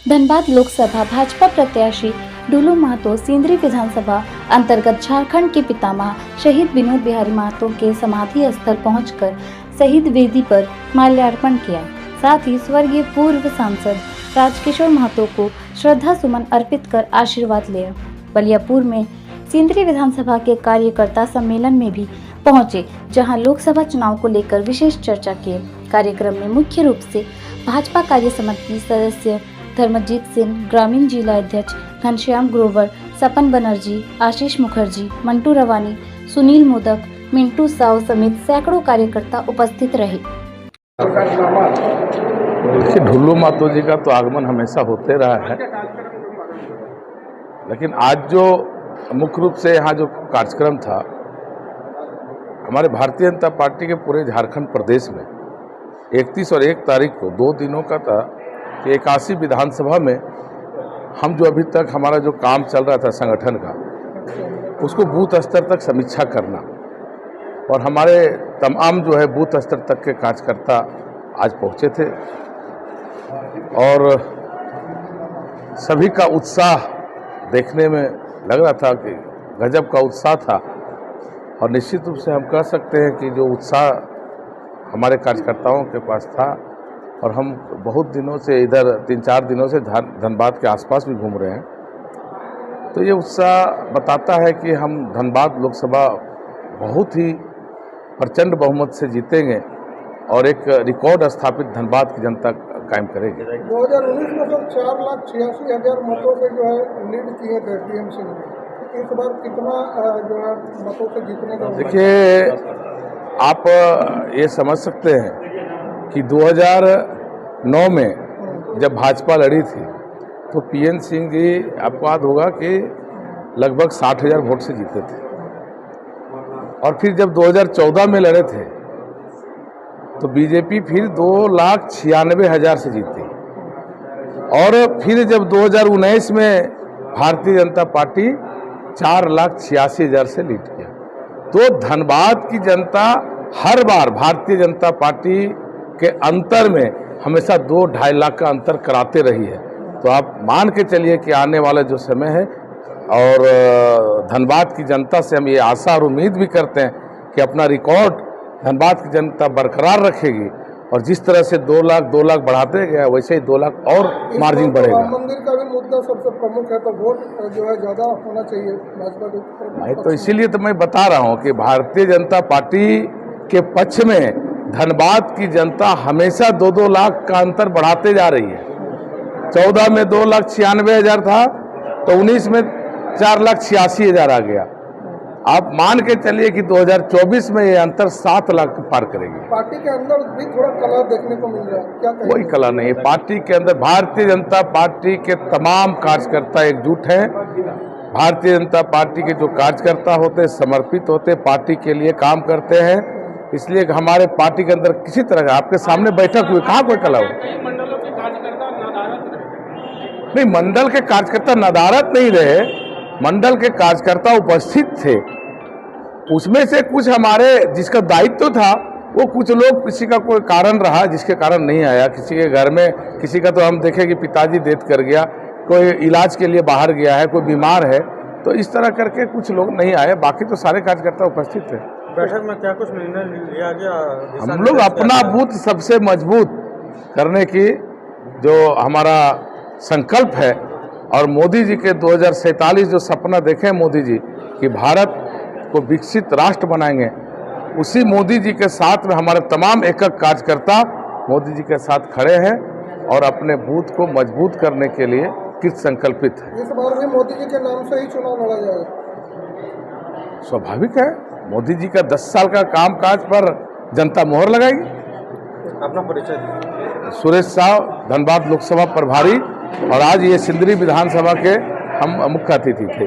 धनबाद लोकसभा भाजपा प्रत्याशी ढुलू महतो सिंदरी विधानसभा अंतर्गत झारखंड के पितामह शहीद विनोद बिहारी महतो के समाधि स्थल पहुंचकर शहीद वेदी पर माल्यार्पण किया। साथ ही स्वर्गीय पूर्व सांसद राजकिशोर महतो को श्रद्धा सुमन अर्पित कर आशीर्वाद लिया। बलियापुर में सिंदरी विधानसभा के कार्यकर्ता सम्मेलन में भी पहुंचे, जहां लोकसभा चुनाव को लेकर विशेष चर्चा की। कार्यक्रम में मुख्य रूप से भाजपा कार्य समिति सदस्य धर्मजीत सिंह, ग्रामीण जिला अध्यक्ष घनश्याम ग्रोवर, सपन बनर्जी, आशीष मुखर्जी, मंटू रवानी, सुनील मोदक, मिंटू साव समेत सैकड़ों कार्यकर्ता उपस्थित रहे। ढुल्लू महतो जी का तो आगमन हमेशा होते रहा है, लेकिन आज जो मुख्य रूप से यहाँ जो कार्यक्रम था, हमारे भारतीय जनता पार्टी के पूरे झारखंड प्रदेश में 31 और 1 तारीख को 2 दिनों का था कि 81 विधानसभा में हम जो अभी तक हमारा जो काम चल रहा था संगठन का, उसको बूथ स्तर तक समीक्षा करना, और हमारे तमाम जो है बूथ स्तर तक के कार्यकर्ता आज पहुँचे थे और सभी का उत्साह देखने में लग रहा था कि गजब का उत्साह था। और निश्चित रूप से हम कह सकते हैं कि जो उत्साह हमारे कार्यकर्ताओं के पास था, और हम बहुत दिनों से इधर 3-4 दिनों से धनबाद के आसपास भी घूम रहे हैं, तो ये उत्साह बताता है कि हम धनबाद लोकसभा बहुत ही प्रचंड बहुमत से जीतेंगे और एक रिकॉर्ड स्थापित धनबाद की जनता कायम करेगी। 2019 में जब 4,86,000 मतों से जो है लीड किए थे टीएमसी ने, इस बार कितना जो है मतों से जीतने का? देखिए, आप ये समझ सकते हैं कि 2009 में जब भाजपा लड़ी थी तो पीएन सिंह जी, आपको याद होगा कि लगभग 60,000 वोट से जीते थे, और फिर जब 2014 में लड़े थे तो बीजेपी फिर 2,96,000 से जीती, और फिर जब 2019 में भारतीय जनता पार्टी 4,86,000 से लीड किया। तो धनबाद की जनता हर बार भारतीय जनता पार्टी के अंतर में हमेशा 2-2.5 लाख का अंतर कराते रही है। तो आप मान के चलिए कि आने वाला जो समय है, और धनबाद की जनता से हम ये आशा और उम्मीद भी करते हैं कि अपना रिकॉर्ड धनबाद की जनता बरकरार रखेगी, और जिस तरह से 2 लाख बढ़ाते गया, वैसे ही 2 लाख और मार्जिन बढ़ेगा। मंदिर का भी मुद्दा सबसे प्रमुख है, तो वोट जो है ज़्यादा होना चाहिए भाजपा के। तो इसीलिए तो मैं बता रहा हूँ कि भारतीय जनता पार्टी के पक्ष में धनबाद की जनता हमेशा 2-2 लाख का अंतर बढ़ाते जा रही है। 14 में 2,96,000 था, तो 19 में 4,86,000 आ गया। आप मान के चलिए कि 2024 में ये अंतर 7 लाख पार करेगी। पार्टी के अंदर भी थोड़ा कला देखने को मिल रहा है, क्या कहेंगे? कोई कला नहीं है पार्टी के अंदर। भारतीय जनता पार्टी के तमाम कार्यकर्ता एकजुट हैं। भारतीय जनता पार्टी के जो कार्यकर्ता होते, समर्पित होते, पार्टी के लिए काम करते हैं। इसलिए हमारे पार्टी के अंदर किसी तरह का, आपके सामने बैठक हुई, कहाँ कोई कला हो? नहीं, मंडल के कार्यकर्ता नदारत नहीं रहे, मंडल के कार्यकर्ता उपस्थित थे। उसमें से कुछ हमारे जिसका दायित्व था, वो कुछ लोग, किसी का कोई कारण रहा जिसके कारण नहीं आया, किसी के घर में, किसी का तो हम देखें कि पिताजी डेथ कर गया, कोई इलाज के लिए बाहर गया है, कोई बीमार है, तो इस तरह करके कुछ लोग नहीं आए। बाकी तो सारे कार्यकर्ता उपस्थित थे। बैठक में क्या कुछ निर्णय लिया गया? हम लोग अपना बूथ सबसे मजबूत करने की जो हमारा संकल्प है, और मोदी जी के 2047 जो सपना देखे मोदी जी कि भारत को विकसित राष्ट्र बनाएंगे, उसी मोदी जी के साथ में हमारे तमाम एकक कार्यकर्ता मोदी जी के साथ खड़े हैं और अपने बूथ को मजबूत करने के लिए कृत संकल्पित है। इस बार भी मोदी जी के नाम से ही चुनाव लड़ा जाएगा? स्वाभाविक है, मोदी जी का 10 साल का कामकाज पर जनता मोहर लगाएगी। अपना परिचय? सुरेश साव, धनबाद लोकसभा प्रभारी, और आज ये सिंदरी विधानसभा के हम मुख्य अतिथि थे।